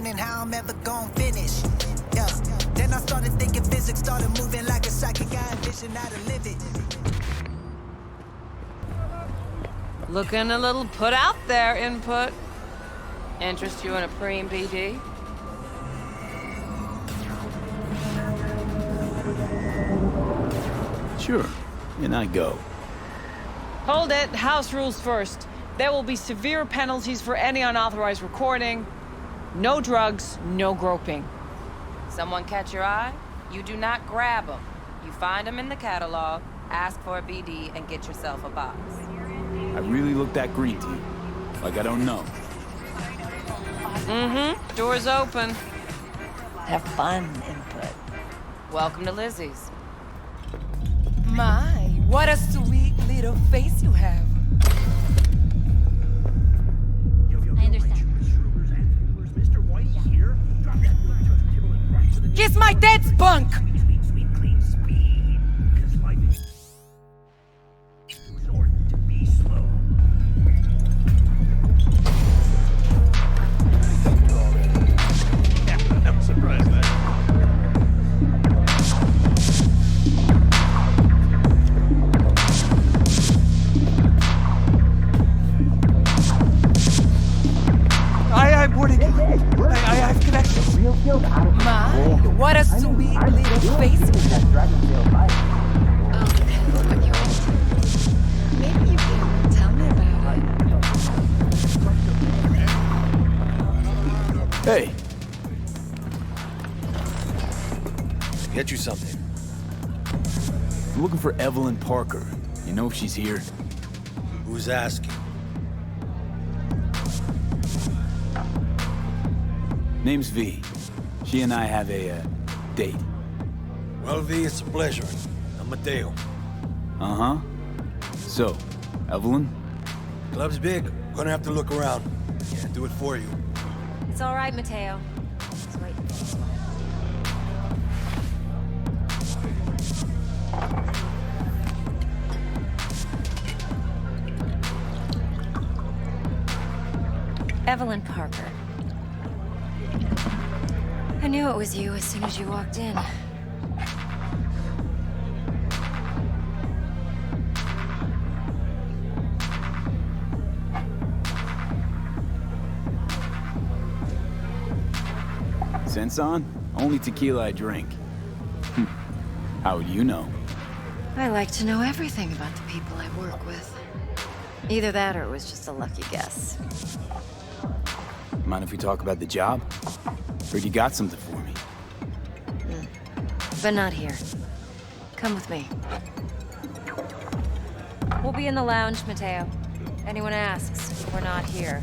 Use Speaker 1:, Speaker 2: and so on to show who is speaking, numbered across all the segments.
Speaker 1: beginning, how I'm ever gonna finish. Yeah. Then I started thinking physics, started moving like a psychic. I envisioned how to live it.
Speaker 2: Looking a little put out there, input. Interest you in a preem BD?
Speaker 3: Sure, and I go.
Speaker 2: Hold it, house rules first. There will be severe penalties for any unauthorized recording. No drugs, no groping. Someone catch your eye? You do not grab them. You find them in the catalog, ask for a BD, and get yourself a box.
Speaker 3: I really look that green to you. Like I don't know.
Speaker 2: Mm-hmm. Door's open.
Speaker 4: Have fun, input.
Speaker 2: Welcome to Lizzie's.
Speaker 5: My, what a sweet little face you have.
Speaker 6: I understand.
Speaker 5: Kiss my dead spunk!
Speaker 7: I'm surprised that.
Speaker 5: I'm boarding you. I have connections. My, what a sweet little face you have.
Speaker 4: Maybe you can tell me about it.
Speaker 3: Hey,
Speaker 7: Get you something.
Speaker 3: I'm looking for Evelyn Parker. You know if she's here?
Speaker 7: Who's asking?
Speaker 3: Name's V. She and I have a date.
Speaker 7: Well, V, it's a pleasure. I'm Mateo.
Speaker 3: Uh-huh. So, Evelyn?
Speaker 7: Club's big. Gonna have to look around. Can't do it for you.
Speaker 6: It's all right, Mateo. Just wait. Evelyn Parker. I knew it was you as soon as you walked in.
Speaker 3: Sense on? Only tequila I drink. How would you know?
Speaker 6: I like to know everything about the people I work with. Either that or it was just a lucky guess.
Speaker 3: Mind if we talk about the job? Heard you got something for me.
Speaker 6: But not here. Come with me. We'll be in the lounge, Mateo. Anyone asks, we're not here.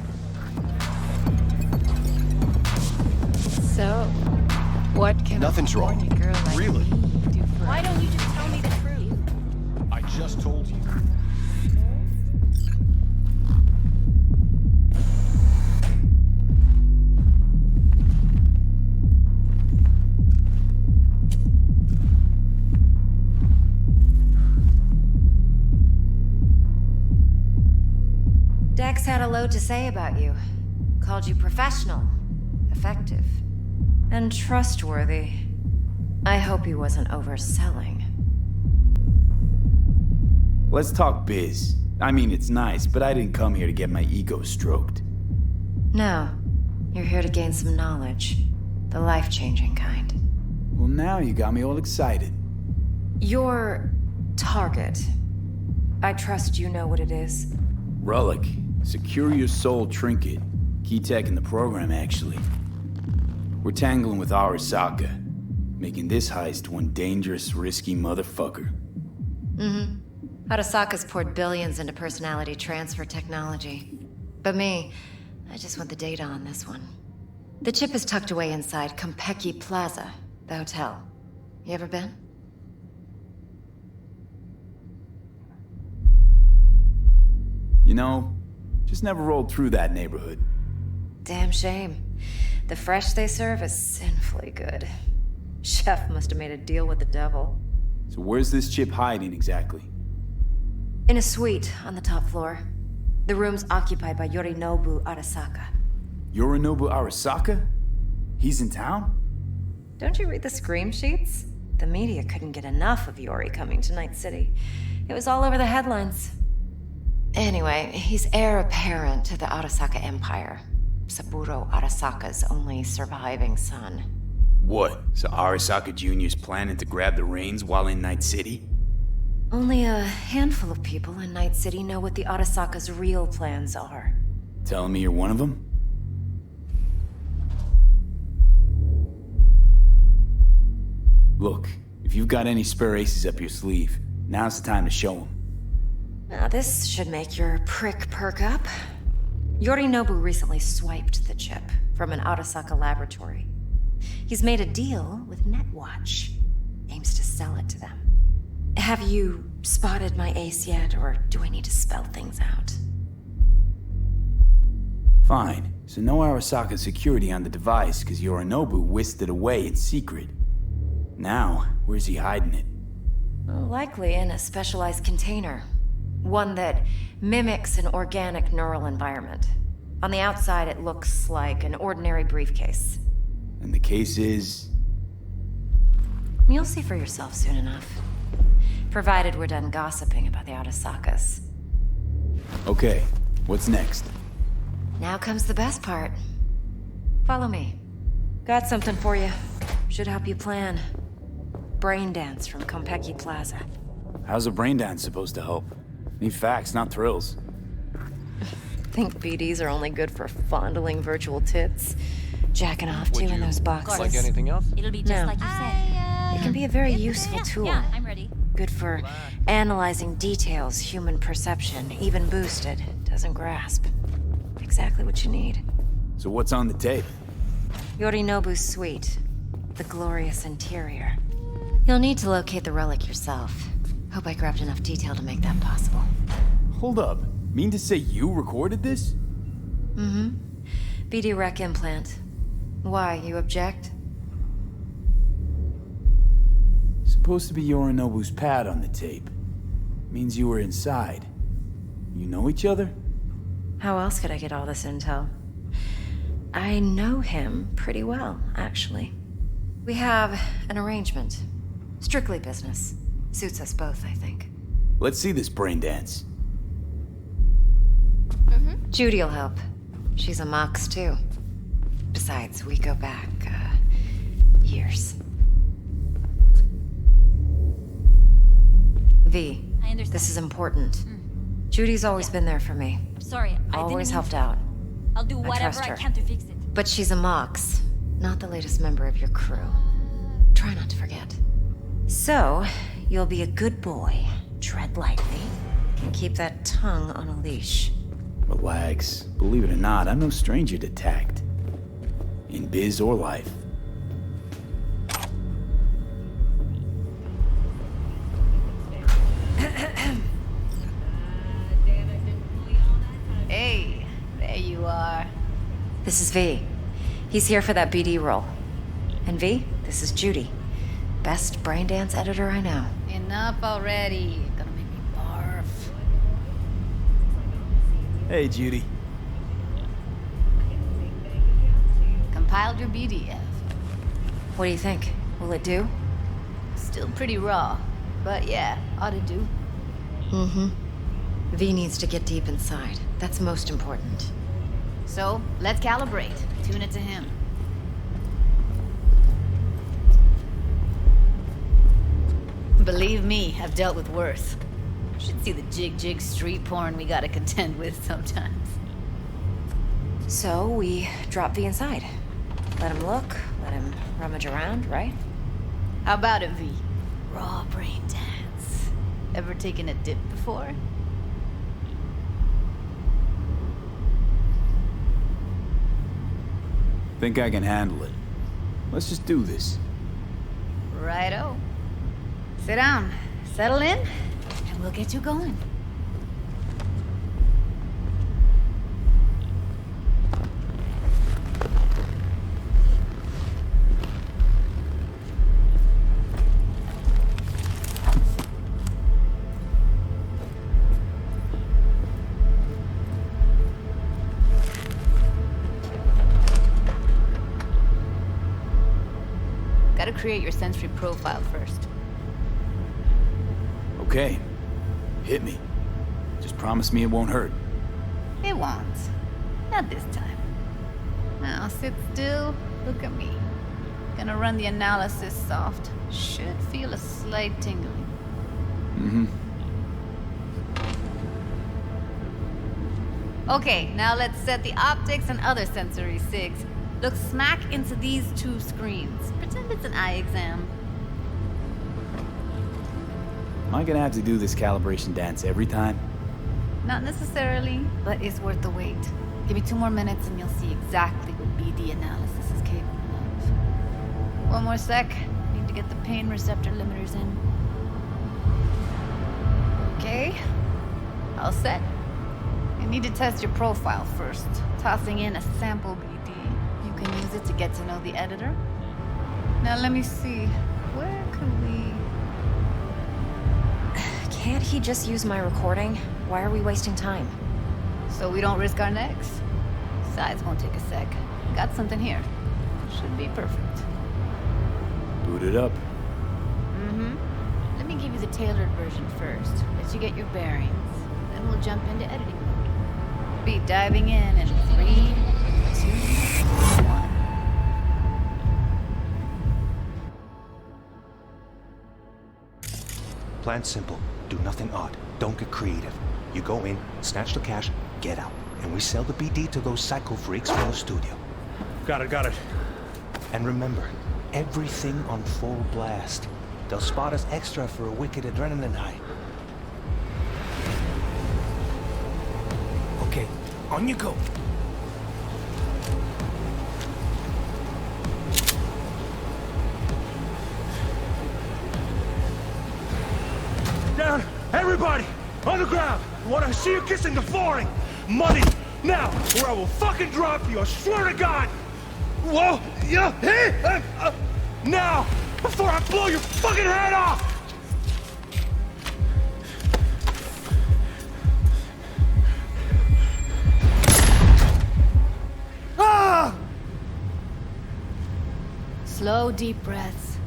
Speaker 4: So, what can
Speaker 8: Nothing's
Speaker 4: a
Speaker 8: wrong.
Speaker 4: horny girl like
Speaker 8: Really?
Speaker 4: me do for
Speaker 6: Why don't you just tell me the truth?
Speaker 8: I just told you.
Speaker 6: Dex had a load to say about you. Called you professional, effective, and trustworthy. I hope he wasn't overselling.
Speaker 3: Let's talk biz. I mean, it's nice, but I didn't come here to get my ego stroked.
Speaker 6: No, you're here to gain some knowledge. The life-changing kind.
Speaker 3: Well, now you got me all excited.
Speaker 6: Your target. I trust you know what it is.
Speaker 3: Relic. Secure your soul trinket. Key tech in the program, actually. We're tangling with Arasaka, making this heist one dangerous, risky motherfucker.
Speaker 6: Arasaka's poured billions into personality transfer technology. But me, I just want the data on this one. The chip is tucked away inside Campaña Plaza, the hotel. You ever been?
Speaker 3: You know, just never rolled through that neighborhood.
Speaker 6: Damn shame. The fresh they serve is sinfully good. Chef must have made a deal with the devil.
Speaker 3: So where's this chip hiding exactly?
Speaker 6: In a suite on the top floor. The room's occupied by Yorinobu Arasaka.
Speaker 3: Yorinobu Arasaka? He's in town?
Speaker 6: Don't you read the scream sheets? The media couldn't get enough of Yori coming to Night City. It was all over the headlines. Anyway, he's heir apparent to the Arasaka Empire. Saburo Arasaka's only surviving son.
Speaker 3: What? So Arasaka Jr.'s planning to grab the reins while in Night City?
Speaker 6: Only a handful of people in Night City know what the Arasaka's real plans are.
Speaker 3: Telling me you're one of them? Look, if you've got any spare aces up your sleeve, now's the time to show them.
Speaker 6: Now this should make your prick perk up. Yorinobu recently swiped the chip from an Arasaka laboratory. He's made a deal with Netwatch. Aims to sell it to them. Have you spotted my ace yet, or do I need to spell things out?
Speaker 3: Fine. So no Arasaka security on the device, because Yorinobu whisked it away in secret. Now, where's he hiding it?
Speaker 6: Well, likely in a specialized container. One that mimics an organic neural environment. On the outside, it looks like an ordinary briefcase.
Speaker 3: And the case is...
Speaker 6: You'll see for yourself soon enough. Provided we're done gossiping about the Arasakas.
Speaker 3: Okay, what's next?
Speaker 6: Now comes the best part. Follow me. Got something for you. Should help you plan. Brain dance from Campaña Plaza.
Speaker 3: How's a brain dance supposed to help? Need facts, not thrills.
Speaker 6: Think BDs are only good for fondling virtual tits? Jacking off to in those boxes.
Speaker 8: Like anything else?
Speaker 9: It'll be just like you said.
Speaker 6: It can be a very useful tool.
Speaker 9: Yeah, I'm ready.
Speaker 6: Good for analyzing details human perception, even boosted, doesn't grasp. Exactly what you need.
Speaker 3: So what's on the tape?
Speaker 6: Yorinobu's suite. The glorious interior. You'll need to locate the relic yourself. Hope I grabbed enough detail to make that possible.
Speaker 3: Hold up. Mean to say you recorded this?
Speaker 6: Mm-hmm. BD rec implant. Why, you object?
Speaker 3: Supposed to be Yorinobu's pad on the tape. Means you were inside. You know each other?
Speaker 6: How else could I get all this intel? I know him pretty well, actually. We have an arrangement. Strictly business. Suits us both, I think.
Speaker 3: Let's see this brain dance.
Speaker 6: Judy'll help. She's a Mox, too. Besides, we go back, years. V,
Speaker 9: I understand.
Speaker 6: this is important. Judy's always been there for me.
Speaker 9: Sorry, I
Speaker 6: Always
Speaker 9: didn't
Speaker 6: helped
Speaker 9: mean
Speaker 6: out.
Speaker 9: I'll do
Speaker 6: I
Speaker 9: whatever
Speaker 6: trust
Speaker 9: I
Speaker 6: her.
Speaker 9: can to fix it.
Speaker 6: But she's a Mox, not the latest member of your crew. Try not to forget. So, you'll be a good boy, tread lightly, and keep that tongue on a leash.
Speaker 3: Relax. Believe it or not, I'm no stranger to tact. In biz or life.
Speaker 4: Hey, there you are.
Speaker 6: This is V. He's here for that BD role. And V, this is Judy. Best brain dance editor I know.
Speaker 4: Enough already. Gonna make me barf.
Speaker 3: Hey, Judy.
Speaker 4: Compiled your BDF.
Speaker 6: What do you think? Will it do?
Speaker 4: Still pretty raw, but yeah, ought to do.
Speaker 6: Mm-hmm. V needs to get deep inside. That's most important.
Speaker 4: So, let's calibrate. Tune it to him. Believe me, I've dealt with worse. Should see the jig street porn we gotta contend with sometimes.
Speaker 6: So we drop V inside. Let him look, let him rummage around, right?
Speaker 4: How about it, V? Raw brain dance. Ever taken a dip before?
Speaker 3: Think I can handle it. Let's just do this.
Speaker 4: Righto. Sit down, settle in, and we'll get you going. Gotta create your sensory profile first.
Speaker 3: Okay. Hit me. Just promise me it won't hurt.
Speaker 4: It won't. Not this time. Now sit still, look at me. Gonna run the analysis soft. Should feel a slight tingling. Okay, now let's set the optics and other sensory sigs. Look smack into these two screens. Pretend it's an eye exam.
Speaker 3: Am I gonna have to do this calibration dance every time?
Speaker 4: Not necessarily, but it's worth the wait. Give me 2 more minutes and you'll see exactly what BD analysis is capable of. 1 more sec. Need to get the pain receptor limiters in. Okay. All set. You need to test your profile first. Tossing in a sample BD. You can use it to get to know the editor. Now let me see. Where could we...
Speaker 6: Can't he just use my recording? Why are we wasting time?
Speaker 4: So we don't risk our necks. Besides, won't take a sec. Got something here. Should be perfect.
Speaker 3: Boot it up.
Speaker 4: Let me give you the tailored version first. Let you get your bearings. Then we'll jump into editing mode. Be diving in 3, 2, 1.
Speaker 10: Plan simple. Do nothing odd. Don't get creative. You go in, snatch the cash, get out. And we sell the BD to those psycho freaks from the studio.
Speaker 8: Got it.
Speaker 10: And remember, everything on full blast. They'll spot us extra for a wicked adrenaline high.
Speaker 7: Okay, on you go.
Speaker 8: Down! Everybody! On the ground! I want to see you kissing the flooring! Money! Now! Or I will fucking drop you! I swear to God! Whoa! Yeah! Hey! Now! Before I blow your fucking head off! Ah!
Speaker 4: Slow, deep breaths.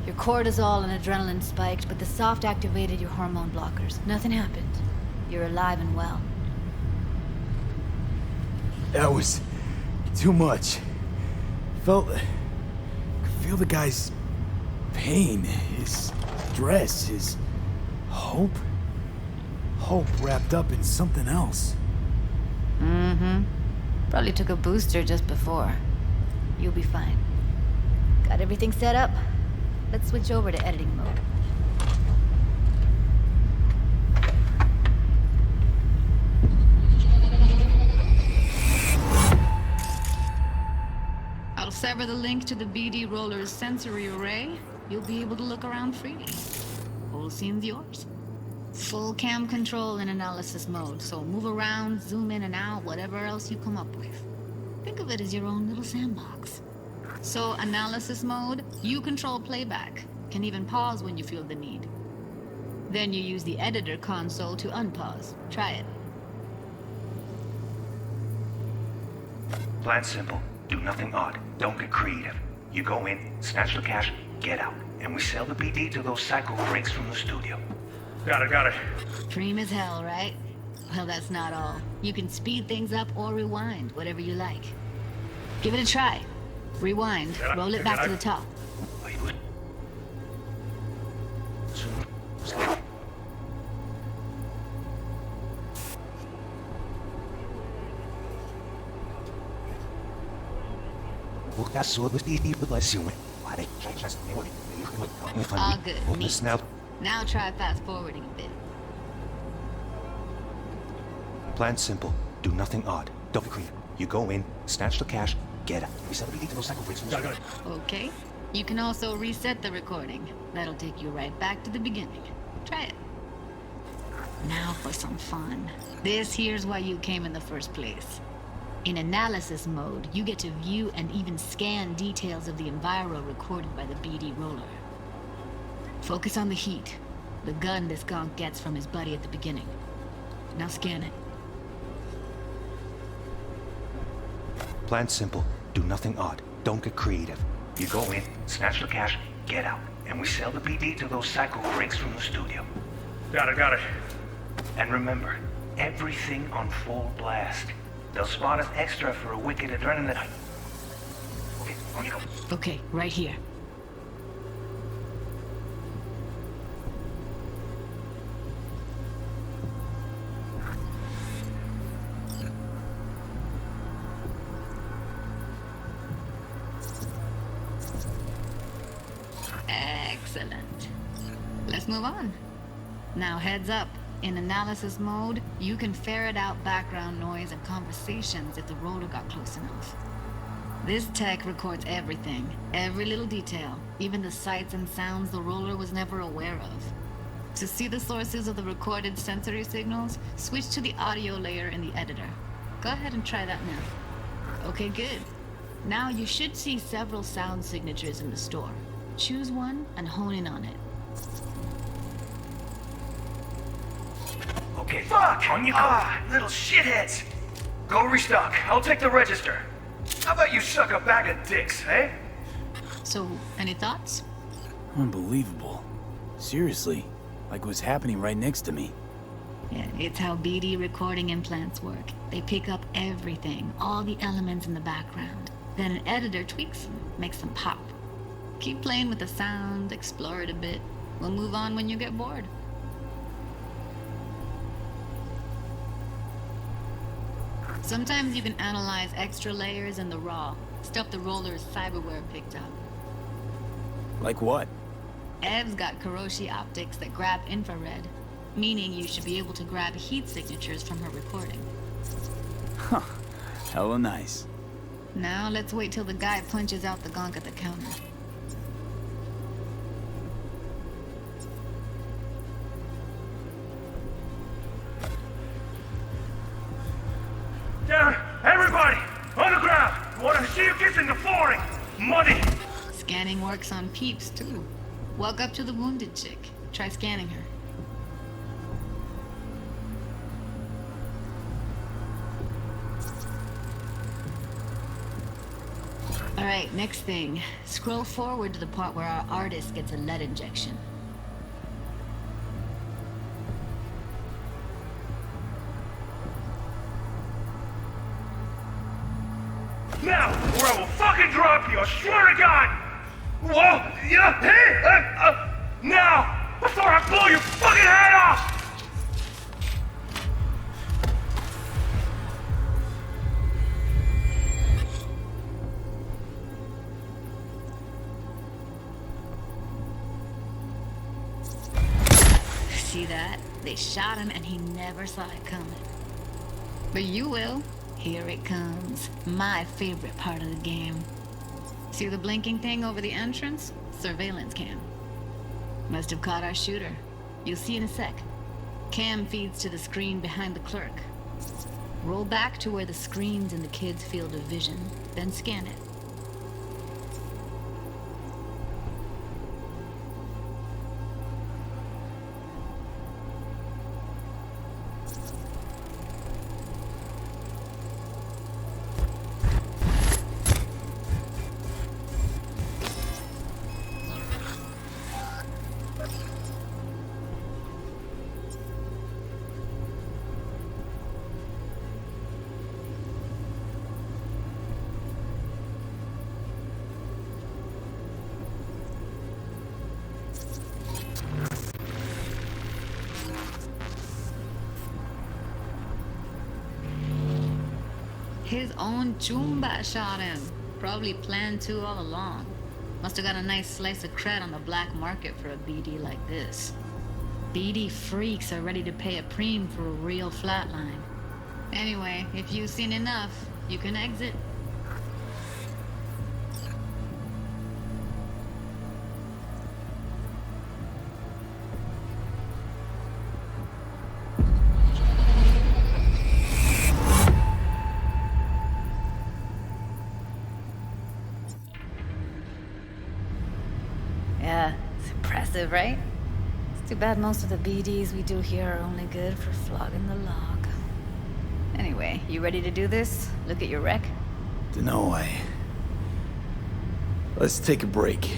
Speaker 4: Your cortisol and adrenaline spiked, but the soft activated your hormone blockers. Nothing happened. You're alive and well.
Speaker 3: That was too much. Could feel the guy's pain, his stress, his hope. Hope wrapped up in something else.
Speaker 4: Probably took a booster just before. You'll be fine. Got everything set up? Let's switch over to editing mode. I'll sever the link to the BD roller's sensory array. You'll be able to look around freely. Whole scene's yours. Full cam control in analysis mode, so move around, zoom in and out, whatever else you come up with. Think of it as your own little sandbox. So analysis mode, you control playback. Can even pause when you feel the need. Then you use the editor console to unpause. Try it.
Speaker 10: Plan simple. Do nothing odd. Don't get creative. You go in, snatch the cash, get out. And we sell the BD to those psycho freaks from the studio.
Speaker 8: Got it.
Speaker 4: Dream as hell, right? Well, that's not all. You can speed things up or rewind, whatever you like. Give it a try. Rewind. Roll it back to the top. All good. Neat. Now try fast forwarding a bit.
Speaker 10: Plan simple. Do nothing odd. Don't be creative. You go in, snatch the cash, get out. We sell the BD to those psycho freaks from the studio.
Speaker 4: Okay. You can also reset the recording. That'll take you right back to the beginning. Try it. Now for some fun. This here's why you came in the first place. In analysis mode, you get to view and even scan details of the enviro recorded by the BD roller. Focus on the heat, the gun this gonk gets from his buddy at the beginning. Now scan it.
Speaker 10: Plan simple. Do nothing odd. Don't get creative. You go in, snatch the cash, get out, and we sell the BD to those psycho freaks from the studio.
Speaker 8: Got it.
Speaker 10: And remember, everything on full blast. They'll spot us extra for a wicked adrenaline. Okay, on you go.
Speaker 4: Okay, right here. Excellent. Let's move on. Now heads up. In analysis mode, you can ferret out background noise and conversations if the roller got close enough. This tech records everything, every little detail, even the sights and sounds the roller was never aware of. To see the sources of the recorded sensory signals, switch to the audio layer in the editor. Go ahead and try that now. Okay, good. Now you should see several sound signatures in the store. Choose one and hone in on it.
Speaker 10: Okay, fuck! On you go! Little shitheads! Go restock. I'll take the register. How about you suck a bag of dicks, eh?
Speaker 4: So, any thoughts?
Speaker 3: Unbelievable. Seriously, like it was happening right next to me.
Speaker 4: Yeah, it's how BD recording implants work. They pick up everything, all the elements in the background. Then an editor tweaks them, makes them pop. Keep playing with the sound, explore it a bit. We'll move on when you get bored. Sometimes you can analyze extra layers in the raw, stuff the roller's cyberware picked up.
Speaker 3: Like what?
Speaker 4: Ev's got Kiroshi optics that grab infrared, meaning you should be able to grab heat signatures from her recording.
Speaker 3: Huh. Hella nice.
Speaker 4: Now let's wait till the guy punches out the gonk at the counter.
Speaker 8: Down! Everybody! On the ground! Want to see you kissing the flooring! Money!
Speaker 4: Scanning works on peeps, too. Walk up to the wounded chick. Try scanning her. Alright, next thing. Scroll forward to the part where our artist gets a lead injection.
Speaker 8: Now, or I will fucking drop you, I swear to God! Whoa! Yeah! Hey! Now! Before I blow your fucking head off!
Speaker 4: See that? They shot him and he never saw it coming. But you will. Here it comes. My favorite part of the game. See the blinking thing over the entrance? Surveillance cam. Must have caught our shooter. You'll see in a sec. Cam feeds to the screen behind the clerk. Roll back to where the screen's in the kid's field of vision, then scan it. His own Chumba shot him. Probably planned to all along. Must have got a nice slice of cred on the black market for a BD like this. BD freaks are ready to pay a preem for a real flatline. Anyway, if you've seen enough, you can exit.
Speaker 9: Yeah, it's impressive, right? It's too bad most of the BDs we do here are only good for flogging the log. Anyway, you ready to do this? Look at your rec?
Speaker 3: Dunno, Let's take a break.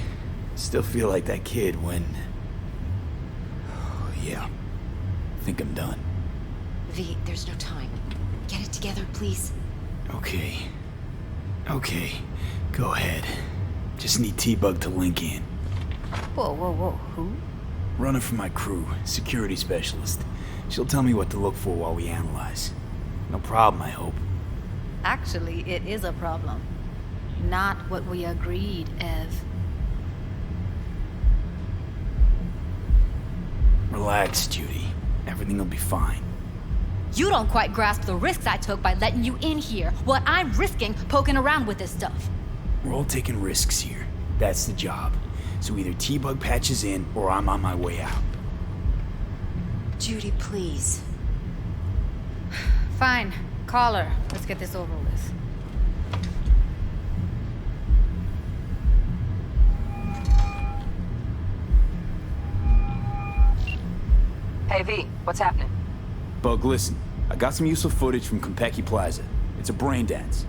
Speaker 3: Still feel like that kid when... Oh, yeah. I think I'm done.
Speaker 6: V, there's no time. Get it together, please.
Speaker 3: Okay. Okay. Go ahead. Just need T-Bug to link in.
Speaker 9: Whoa, whoa, whoa. Who?
Speaker 3: Runner for my crew, security specialist. She'll tell me what to look for while we analyze. No problem, I hope.
Speaker 9: Actually, it is a problem. Not what we agreed, Ev.
Speaker 3: Relax, Judy. Everything will be fine.
Speaker 11: You don't quite grasp the risks I took by letting you in here. What I'm risking poking around with this stuff.
Speaker 3: We're all taking risks here. That's the job. So either T-Bug patches in, or I'm on my way out.
Speaker 6: Judy, please.
Speaker 9: Fine. Call her. Let's get this over with.
Speaker 2: Hey, V, what's happening?
Speaker 3: Bug, listen. I got some useful footage from Campaña Plaza. It's a brain dance.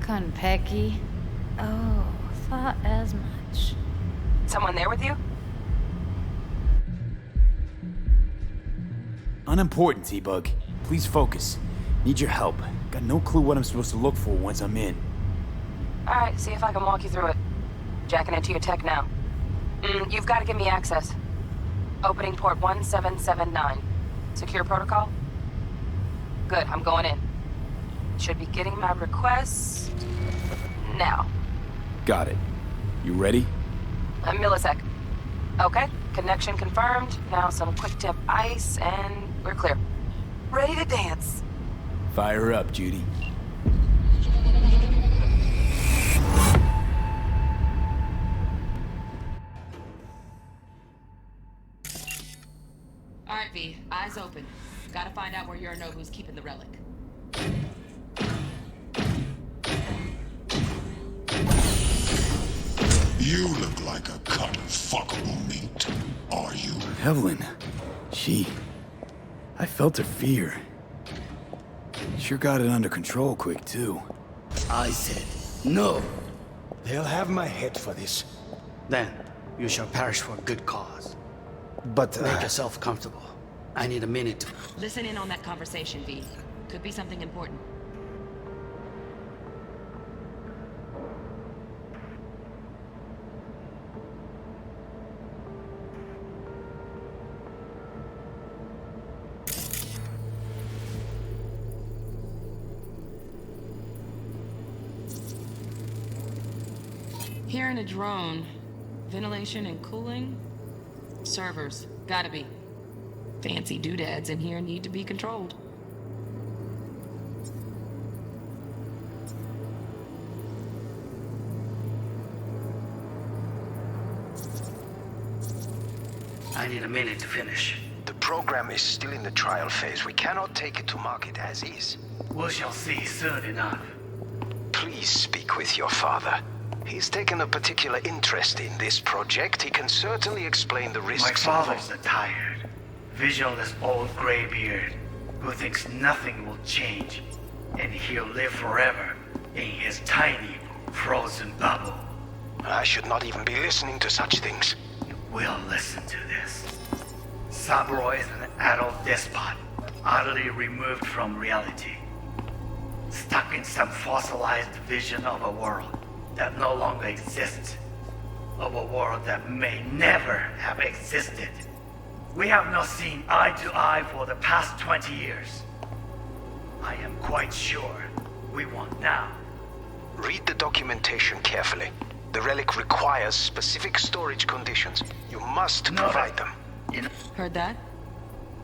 Speaker 9: Konpeki? Oh, thought as much.
Speaker 2: Someone there with you?
Speaker 3: Unimportant, T-Bug. Please focus. Need your help. Got no clue what I'm supposed to look for once I'm in.
Speaker 2: Alright, see if I can walk you through it. Jacking into your tech now. You've got to give me access. Opening port 1779. Secure protocol? Good, I'm going in. Should be getting my request... now.
Speaker 3: Got it. You ready?
Speaker 2: A millisec. Okay, connection confirmed. Now some quick tip ice, and we're clear. Ready to dance.
Speaker 3: Fire up, Judy.
Speaker 2: Alright, V, eyes open. Gotta find out where Yorinobu's keeping the relic.
Speaker 12: You look like a cut of fuckable meat, are you?
Speaker 3: Evelyn. I felt her fear. Sure got it under control quick, too.
Speaker 13: I said, no.
Speaker 7: They'll have my head for this.
Speaker 13: Then, you shall perish for a good cause.
Speaker 7: But,
Speaker 13: Make yourself comfortable. I need a minute to...
Speaker 2: Listen in on that conversation, V. Could be something important. Here in a drone. Ventilation and cooling? Servers. Gotta be. Fancy doodads in here need to be controlled.
Speaker 13: I need a minute to finish.
Speaker 14: The program is still in the trial phase. We cannot take it to market as is.
Speaker 13: We shall see soon enough.
Speaker 14: Please speak with your father. He's taken a particular interest in this project. He can certainly explain the risks.
Speaker 13: My father's a tired, visionless old graybeard who thinks nothing will change, and he'll live forever in his tiny, frozen bubble.
Speaker 14: I should not even be listening to such things.
Speaker 13: You will listen to this. Saburo is an adult despot, utterly removed from reality. Stuck in some fossilized vision of a world that no longer exists. Of a world that may never have existed. We have not seen eye to eye for the past 20 years. I am quite sure we want now.
Speaker 14: Read the documentation carefully. The relic requires specific storage conditions. You must provide them.
Speaker 2: Heard that?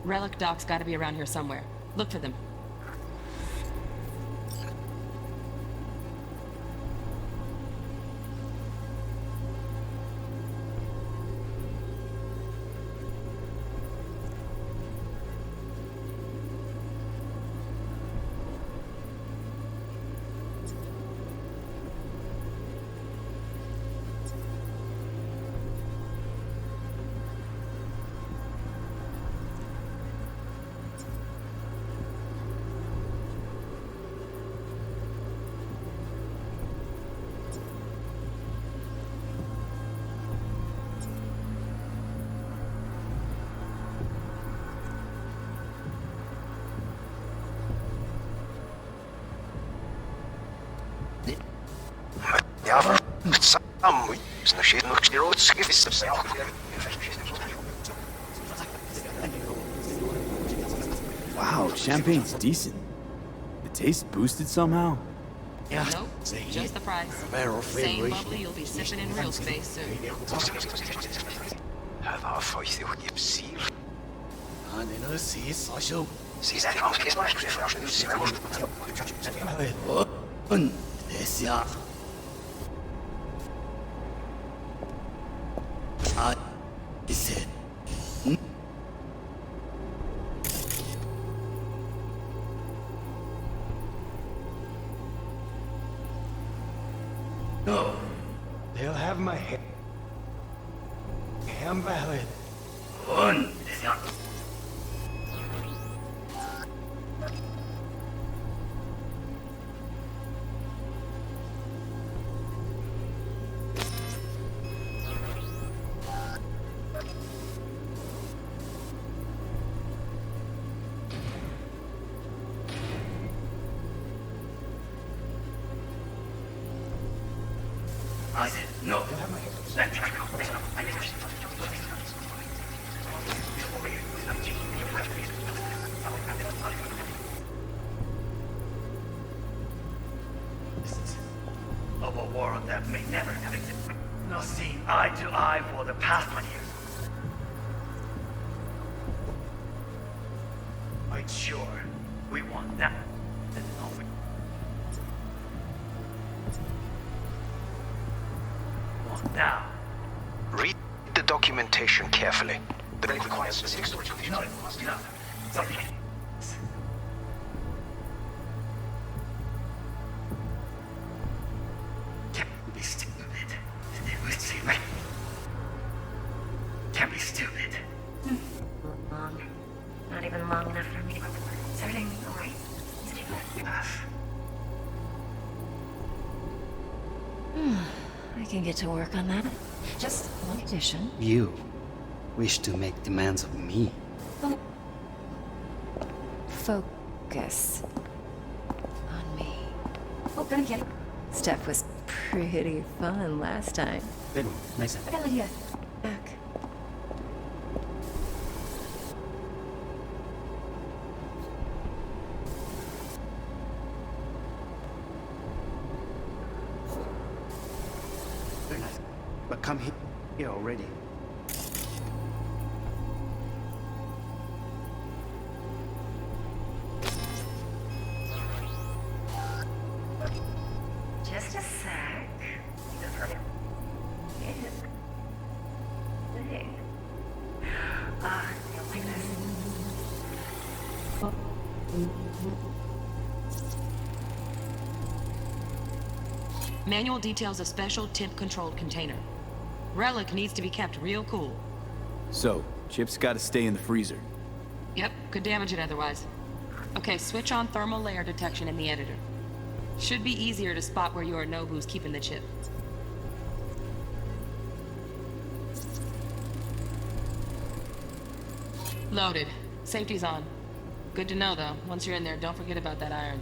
Speaker 2: Relic docs gotta be around here somewhere. Look for them.
Speaker 3: Wow, champagne's decent. The taste boosted somehow?
Speaker 15: Yeah. Nope, just the price. Same bubbly you'll be sipping in real space soon.
Speaker 8: No, they'll have my head. I'm valid.
Speaker 13: I said no. Of a world that may never have existed. Not seen eye to eye for the past 1 year. Right, sure. We want that. And then all we want now.
Speaker 14: Read the documentation carefully. The
Speaker 13: But it requires specific storage conditions. No, it must be enough. Something. Can't be stupid. Can't be stupid.
Speaker 6: Long. Not even long enough for me. Is everything alright? I can get to work on that. Just one addition.
Speaker 16: You wish to make demands of me.
Speaker 6: Focus on me. Oh, gonna get it. Stuff was pretty fun last time.
Speaker 16: Good one. Nice.
Speaker 6: I got an idea. Back.
Speaker 16: Very nice. But come here already.
Speaker 6: Just a sec. You'll like this.
Speaker 15: Manual details a special temp-controlled container. Relic needs to be kept real cool.
Speaker 3: So, Chip's gotta stay in the freezer.
Speaker 15: Yep, could damage it otherwise. Okay, switch on thermal layer detection in the editor. Should be easier to spot where you know who's keeping the chip. Loaded. Safety's on. Good to know, though. Once you're in there, don't forget about that iron.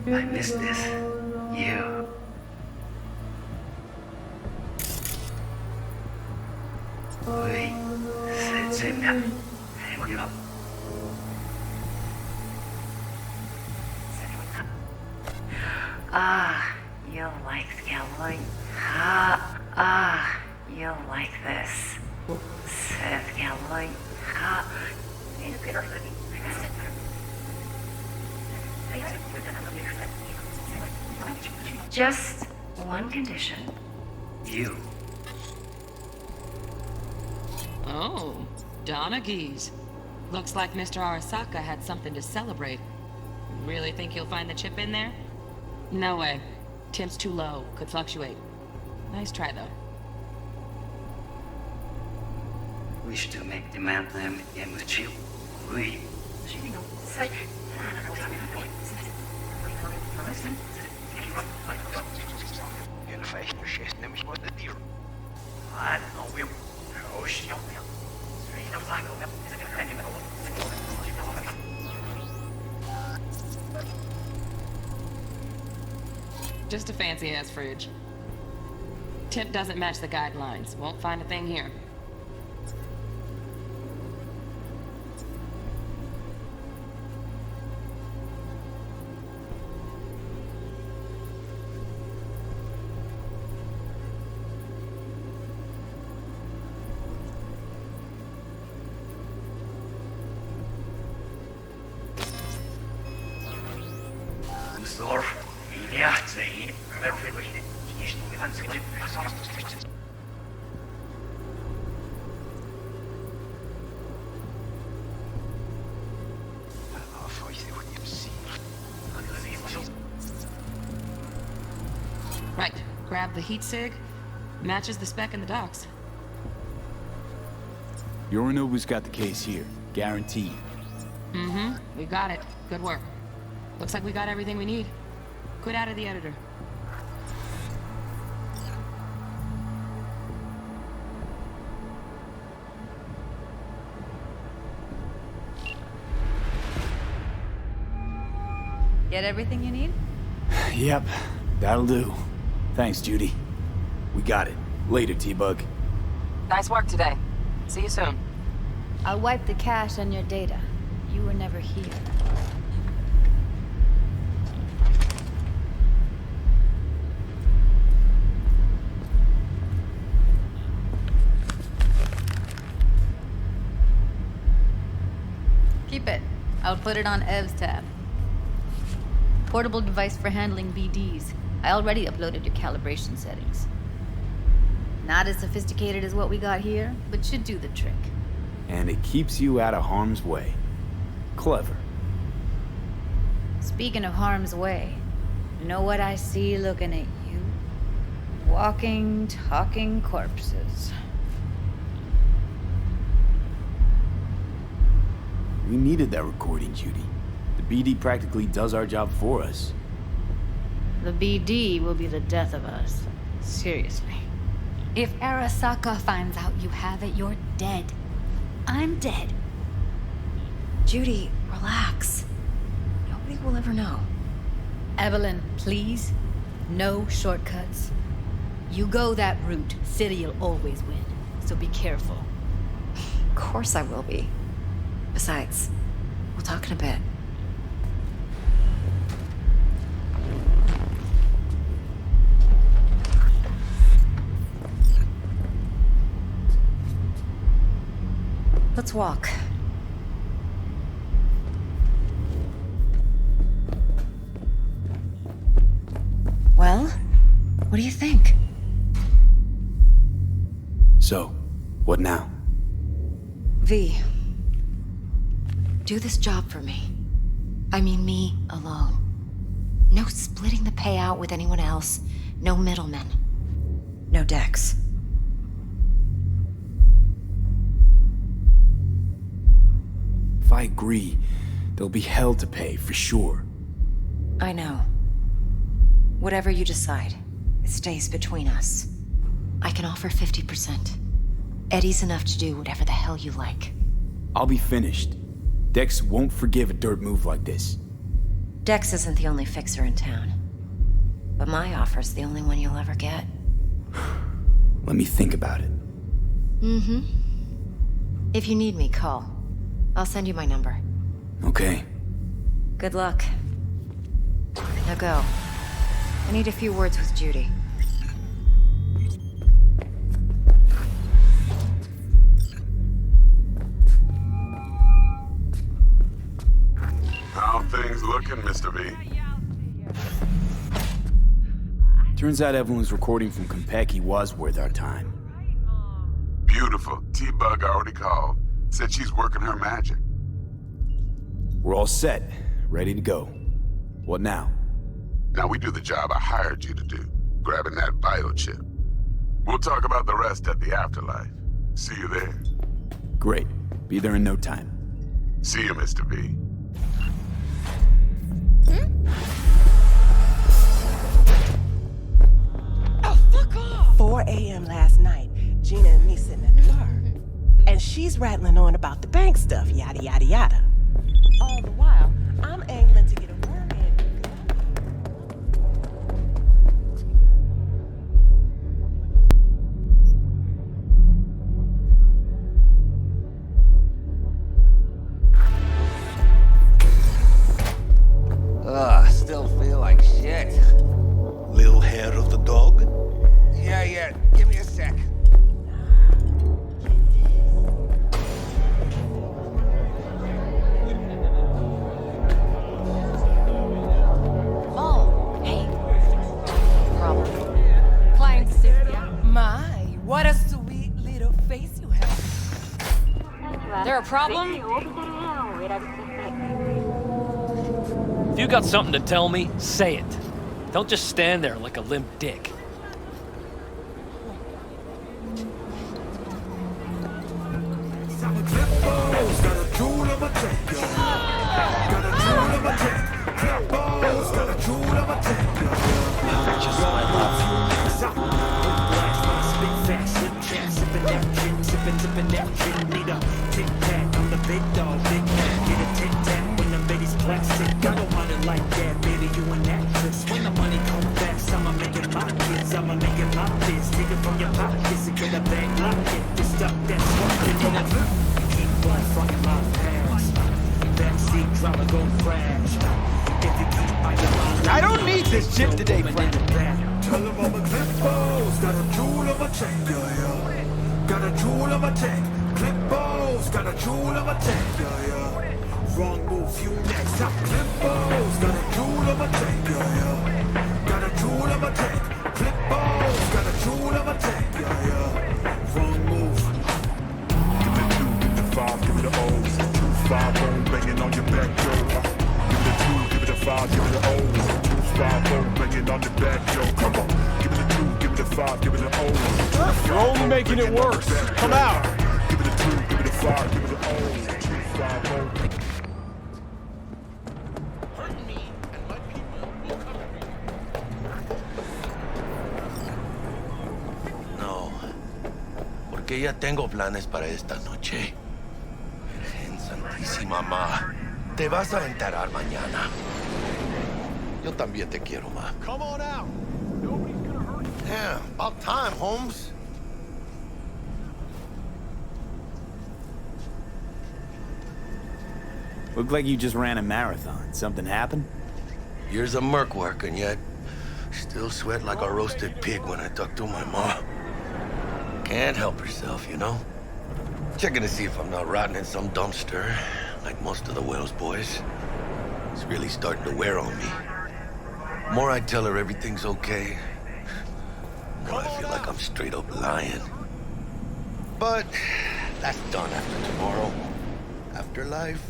Speaker 13: I missed this. You. Wait. Say that. Hey, what you up?
Speaker 6: You'll like Scalloy. You'll like this. Seth Scalloy. Just one condition.
Speaker 13: You.
Speaker 15: Oh, Donaghy's. Looks like Mr. Arasaka had something to celebrate. Really think you'll find the chip in there? No way. Temp's too low. Could fluctuate. Nice try, though.
Speaker 16: wish to make demand them in which you we
Speaker 15: Just a fancy-ass fridge. Tip doesn't match the guidelines. Won't find a thing here. Right. Grab the heat sig. Matches the spec in the docks.
Speaker 3: Yorinobu's got the case here. Guaranteed.
Speaker 15: Mm-hmm. We got it. Good work. Looks like we got everything we need. Quit out of the editor.
Speaker 11: Get everything you need?
Speaker 3: Yep, that'll do. Thanks, Judy. We got it. Later, T-Bug.
Speaker 15: Nice work today. See you soon.
Speaker 11: I'll wipe the cache on your data. You were never here. Keep it. I'll put it on Ev's tab. Portable device for handling BDs. I already uploaded your calibration settings. Not as sophisticated as what we got here, but should do the trick.
Speaker 3: And it keeps you out of harm's way. Clever.
Speaker 11: Speaking of harm's way, you know what I see looking at you? Walking, talking corpses.
Speaker 3: We needed that recording, Judy. The BD practically does our job for us.
Speaker 11: The BD will be the death of us. Seriously.
Speaker 9: If Arasaka finds out you have it, you're dead. I'm dead.
Speaker 6: Judy, relax. Nobody will ever know.
Speaker 11: Evelyn, please. No shortcuts. You go that route, City'll always win. So be careful.
Speaker 6: Of course I will be. Besides, we'll talk in a bit. Let's walk. Well, what do you think?
Speaker 3: So, what now?
Speaker 6: V, do this job for me. I mean me alone. No splitting the payout with anyone else. No middlemen. No Dex.
Speaker 3: If I agree, there'll be hell to pay, for sure.
Speaker 6: I know. Whatever you decide, it stays between us. I can offer 50%. Eddie's enough to do whatever the hell you like.
Speaker 3: I'll be finished. Dex won't forgive a dirt move like this.
Speaker 6: Dex isn't the only fixer in town. But my offer's the only one you'll ever get.
Speaker 3: Let me think about it.
Speaker 6: Mm-hmm. If you need me, call. I'll send you my number.
Speaker 3: Okay.
Speaker 6: Good luck. Now go. I need a few words with Judy.
Speaker 12: How things looking, Mr. V?
Speaker 3: Turns out Evelyn's recording from Campaña was worth our time.
Speaker 12: Beautiful. T-Bug already called. Said she's working her magic.
Speaker 3: We're all set. Ready to go. What now?
Speaker 12: Now we do the job I hired you to do. Grabbing that biochip. We'll talk about the rest at the afterlife. See you there.
Speaker 3: Great. Be there in no time.
Speaker 12: See you, Mr. V.
Speaker 17: 4 a.m. last night, Gina and me sitting in the car. And she's rattling on about the bank stuff, yada, yada, yada. All the while, I'm angling to get a word in.
Speaker 18: Ugh, still feel like shit.
Speaker 7: Little hair of the dog?
Speaker 18: Yeah, give me a sec.
Speaker 9: Oh, hey. Problem. Client Cynthia.
Speaker 5: My, what a sweet little face you have.
Speaker 2: There a problem?
Speaker 19: If you got something to tell me, say it. Don't just stand there like a limp dick.
Speaker 5: I don't need this chip today, friend.
Speaker 8: Tell him I'm a Clipbo's, got a jewel of a check, yeah. Got a jewel of a check. Clipbo's, got a jewel of a check, yeah. Wrong move, you next. I'm Clipbo's, got a jewel of a check, yeah. Got a jewel of a check. Clipbo's, got a jewel of a check, yeah. Wrong move. Give me 2, give me 5, give me the O's. 2, 5, bone banging on your back, yo. Give me the 2, give me the 5, give me the O's. 5 bone banging on the back, yo. Come on. Give me the 2, give me the 5, give me the O's.
Speaker 19: You're only making it worse. Come out.
Speaker 8: Give me the 2, give me the 5, give me the O's. 2, 5 bone.
Speaker 7: No. Porque ya tengo planes para esta noche. Virgen Santísima, ma. Te vas a enterar mañana. Yo también te quiero, ma.
Speaker 8: Come on out. Nobody's gonna hurt you.
Speaker 7: Yeah, about time, Holmes.
Speaker 3: Looked like you just ran a marathon. Something happened?
Speaker 7: Years of merc work, and yet still sweat like a roasted pig when I talk to my mom. Can't help herself, you know? Checking to see if I'm not rotting in some dumpster, like most of the Wells boys. It's really starting to wear on me. The more I tell her everything's okay, the more I feel like I'm straight up lying. But that's done after tomorrow. Afterlife,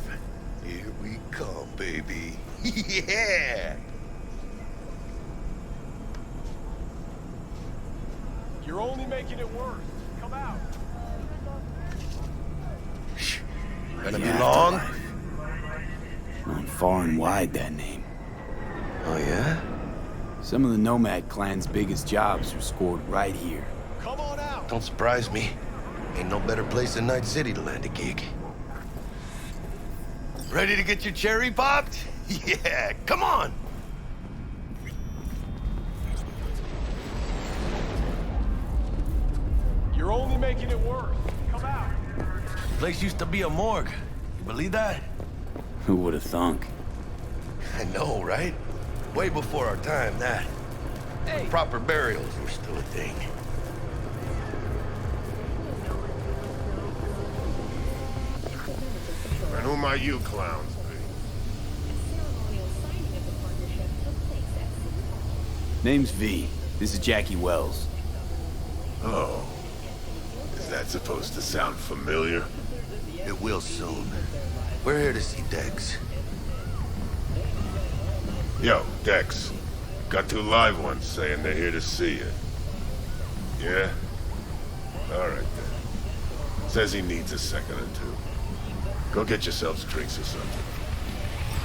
Speaker 7: here we come, baby. Yeah!
Speaker 8: You're only making it worse. Come out.
Speaker 7: Gonna be long?
Speaker 3: Known far and wide, that name.
Speaker 7: Oh, yeah?
Speaker 3: Some of the Nomad clan's biggest jobs were scored right here.
Speaker 8: Come on out.
Speaker 7: Don't surprise me. Ain't no better place than Night City to land a gig. Ready to get your cherry popped? Yeah, come on!
Speaker 8: You're only making it worse. Come out.
Speaker 7: Place used to be a morgue. You believe that?
Speaker 3: Who would have thunk?
Speaker 7: I know, right? Way before our time, that. When proper burials were still a thing.
Speaker 12: And who might you clowns be?
Speaker 3: Name's V. This is Jackie Wells.
Speaker 12: Oh. Is that supposed to sound familiar?
Speaker 7: It will soon. We're here to see Dex.
Speaker 12: Yo, Dex. Got 2 live ones saying they're here to see you. Yeah? Alright then. Says he needs a second or two. Go get yourselves drinks or something.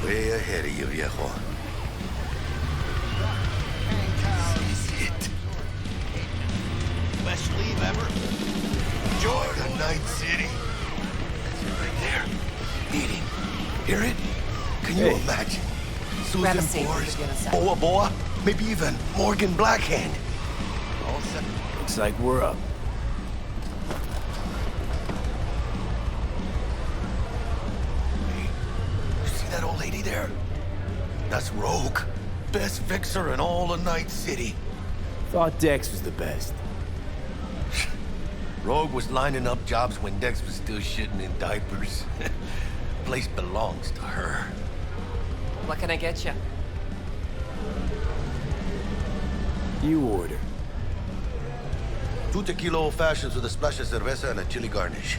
Speaker 7: Way ahead of you, viejo.
Speaker 8: Best leave ever.
Speaker 7: Enjoy the Night City. That's it right there. Meeting. Hear it? Can you imagine?
Speaker 2: Grab a
Speaker 7: Susan
Speaker 2: seat.
Speaker 7: Boers,
Speaker 2: We'll get a sec.
Speaker 7: Boa Boa, maybe even Morgan Blackhand. All set.
Speaker 3: Looks like we're up.
Speaker 7: Hey, you see that old lady there? That's Rogue. Best fixer in all the Night City.
Speaker 3: Thought Dex was the best.
Speaker 7: Rogue was lining up jobs when Dex was still shitting in diapers. Place belongs to her.
Speaker 2: What can I get you?
Speaker 3: You order.
Speaker 7: 2 tequila old fashions with a splash of cerveza and a chili garnish.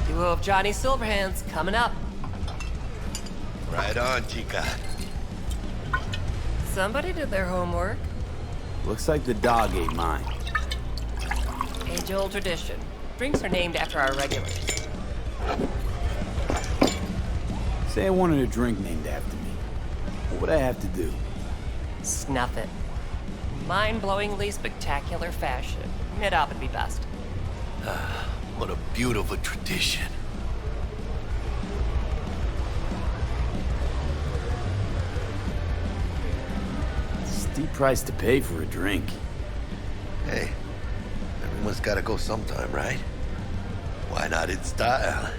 Speaker 2: Duo of Johnny Silverhands coming up.
Speaker 7: Right on, chica.
Speaker 2: Somebody did their homework.
Speaker 3: Looks like the dog ate mine.
Speaker 2: Age-old tradition. Drinks are named after our regulars.
Speaker 3: Say I wanted a drink named after me. What would I have to do?
Speaker 2: Snuff it. Mind-blowingly spectacular fashion. Mid-up would be best.
Speaker 7: What a beautiful tradition.
Speaker 3: Steep price to pay for a drink.
Speaker 7: Hey, everyone's gotta go sometime, right? Why not in style?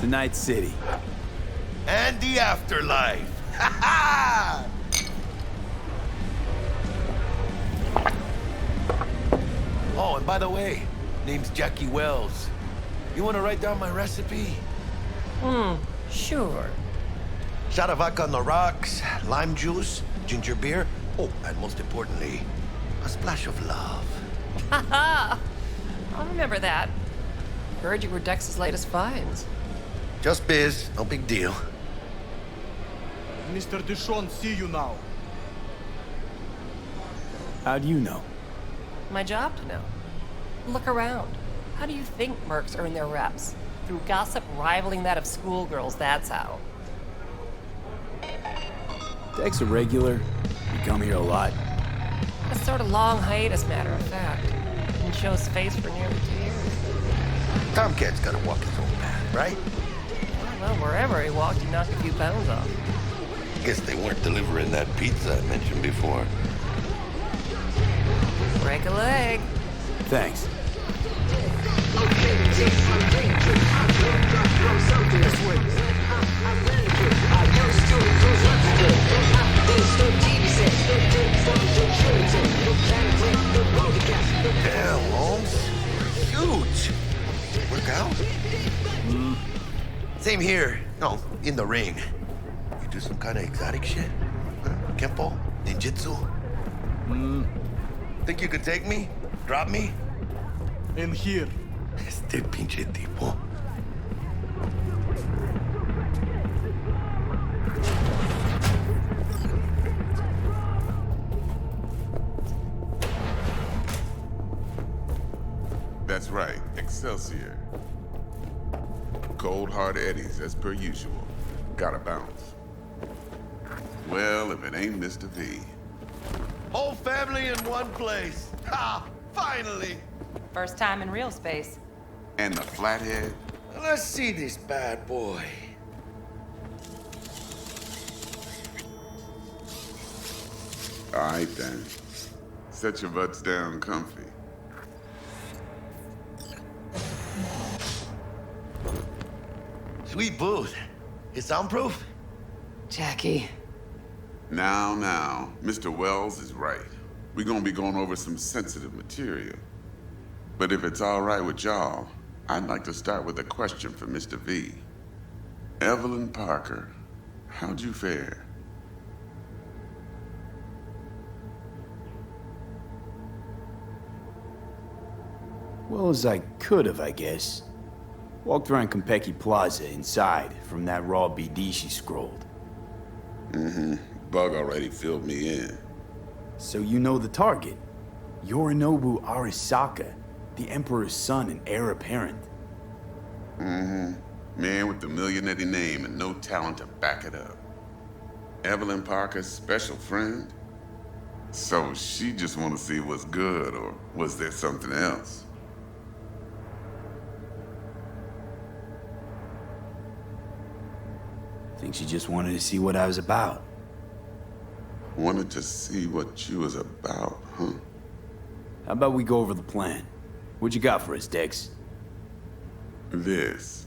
Speaker 3: Night City.
Speaker 7: And the afterlife. Ha ha! Oh, and by the way, name's Jackie Wells. You want to write down my recipe?
Speaker 2: Sure.
Speaker 7: Shot of vodka on the rocks, lime juice, ginger beer. Oh, and most importantly, a splash of love.
Speaker 2: Haha! I'll remember that. Heard you were Dex's latest finds.
Speaker 7: Just biz, no big deal.
Speaker 8: Mr. Dishon, see you now.
Speaker 3: How do you know?
Speaker 2: My job to know. Look around. How do you think mercs earn their reps? Through gossip rivaling that of schoolgirls, that's how.
Speaker 3: Dex a regular? You come here a lot?
Speaker 2: A sort of long hiatus, matter of fact. Didn't show his face for nearly 2 years.
Speaker 7: Tomcat's gotta walk his own path, right?
Speaker 2: Well, wherever he walked, he knocked a few pounds off.
Speaker 7: Guess they weren't delivering that pizza I mentioned before.
Speaker 2: Break a leg.
Speaker 3: Thanks.
Speaker 7: Damn, Holmes. Huge. Work out? Same here. No, in the ring. You do some kind of exotic shit? Kempo? Ninjutsu? Think you could take me? Drop me?
Speaker 8: In here.
Speaker 7: Este pinche tipo.
Speaker 12: That's right, Excelsior. Cold hard eddies as per usual. Gotta bounce. Well, if it ain't Mr. V.
Speaker 7: Whole family in one place. Ha! Finally!
Speaker 2: First time in real space.
Speaker 12: And the flathead?
Speaker 7: Let's see this bad boy.
Speaker 12: All right then. Set your butts down comfy.
Speaker 7: Sweet booth. It's soundproof?
Speaker 2: Jackie.
Speaker 12: Now, Mr. Wells is right. We're gonna be going over some sensitive material. But if it's all right with y'all, I'd like to start with a question for Mr. V. Evelyn Parker, how'd you fare?
Speaker 3: Well as I could have, I guess. Walked around Campaña Plaza inside from that raw BD she scrolled.
Speaker 12: Mm-hmm. Bug already filled me in.
Speaker 3: So you know the target. Yorinobu Arasaka, the Emperor's son and heir apparent.
Speaker 12: Mm-hmm. Man with the millionaire name and no talent to back it up. Evelyn Parker's special friend? So she just want to see what's good, or was there something else?
Speaker 3: Think she just wanted to see what I was about.
Speaker 12: Wanted to see what you was about, huh?
Speaker 3: How about we go over the plan? What you got for us, Dex?
Speaker 12: This.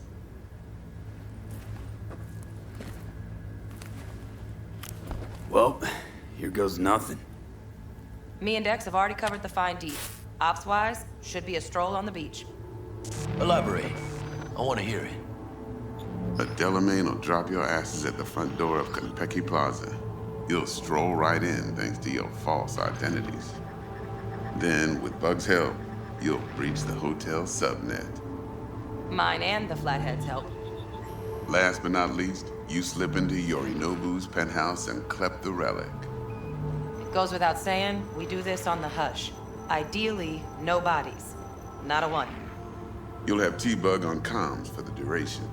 Speaker 3: Well, here goes nothing.
Speaker 15: Me and Dex have already covered the fine details. Ops-wise, should be a stroll on the beach.
Speaker 7: Elaborate. I want to hear it.
Speaker 12: A Delamain will drop your asses at the front door of Campaña Plaza. You'll stroll right in thanks to your false identities. Then, with Bug's help, you'll breach the hotel subnet.
Speaker 15: Mine and the Flathead's help.
Speaker 12: Last but not least, you slip into Yorinobu's penthouse and clep the relic.
Speaker 15: It goes without saying, we do this on the hush. Ideally, no bodies. Not a one.
Speaker 12: You'll have T-Bug on comms for the duration.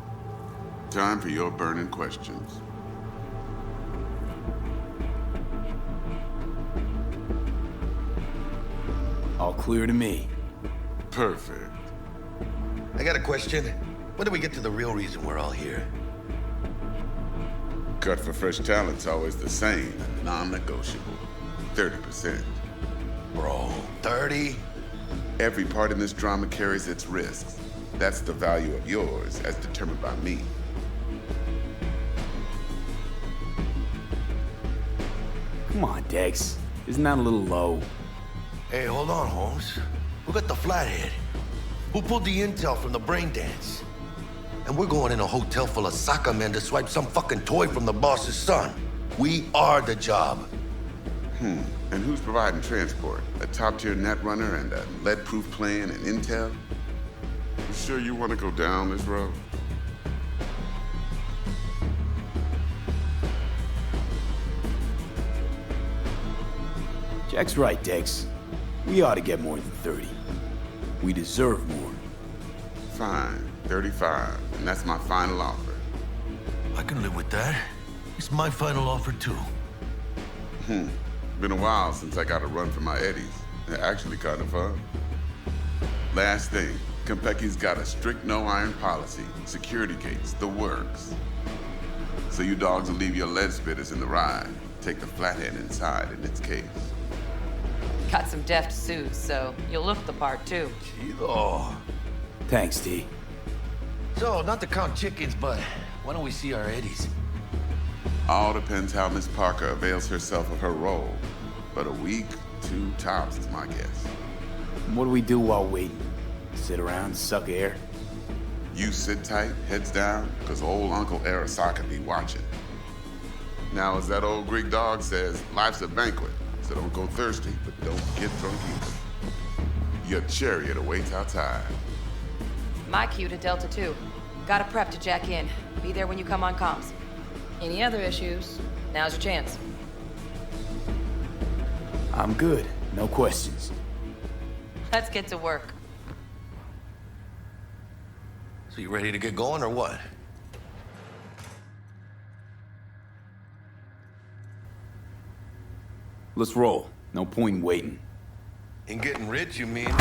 Speaker 12: Time for your burning questions.
Speaker 3: All clear to me.
Speaker 12: Perfect.
Speaker 7: I got a question. When do we get to the real reason we're all here?
Speaker 12: Cut for fresh talent's always the same, non-negotiable. 30%.
Speaker 7: Bro, 30?
Speaker 12: Every part in this drama carries its risks. That's the value of yours, as determined by me.
Speaker 3: Come on, Dex. Isn't that a little low?
Speaker 7: Hey, hold on, Holmes. Who got the Flathead? Who pulled the intel from the brain dance? And we're going in a hotel full of soccer men to swipe some fucking toy from the boss's son. We are the job.
Speaker 12: And who's providing transport? A top-tier netrunner and a lead-proof plan and intel? You sure you want to go down this road?
Speaker 3: Jack's right, Dex. We ought to get more than 30. We deserve more.
Speaker 12: Fine, 35, and that's my final offer.
Speaker 7: I can live with that. It's my final offer, too.
Speaker 12: Been a while since I got a run for my eddies. They're actually kind of fun. Last thing, Campaña's got a strict no-iron policy. Security gates, the works. So you dogs will leave your lead spitters in the ride. Take the Flathead inside in its case.
Speaker 15: Got some deft suits, so you'll look the part, too.
Speaker 7: Chido.
Speaker 3: Thanks, T.
Speaker 7: So, not to count chickens, but why don't we see our eddies?
Speaker 12: All depends how Miss Parker avails herself of her role. But a week, 2 tops is my guess.
Speaker 3: What do we do while waiting? Sit around, suck air?
Speaker 12: You sit tight, heads down, because old Uncle Arasaka be watching. Now, as that old Greek dog says, life's a banquet. So don't go thirsty, but don't get drunk either. Your chariot awaits outside.
Speaker 15: My cue to Delta 2. Gotta prep to jack in. Be there when you come on comms. Any other issues? Now's your chance.
Speaker 3: I'm good. No questions.
Speaker 15: Let's get to work.
Speaker 7: So you ready to get going, or what?
Speaker 3: Let's roll. No point in waiting.
Speaker 7: In getting rich, you mean?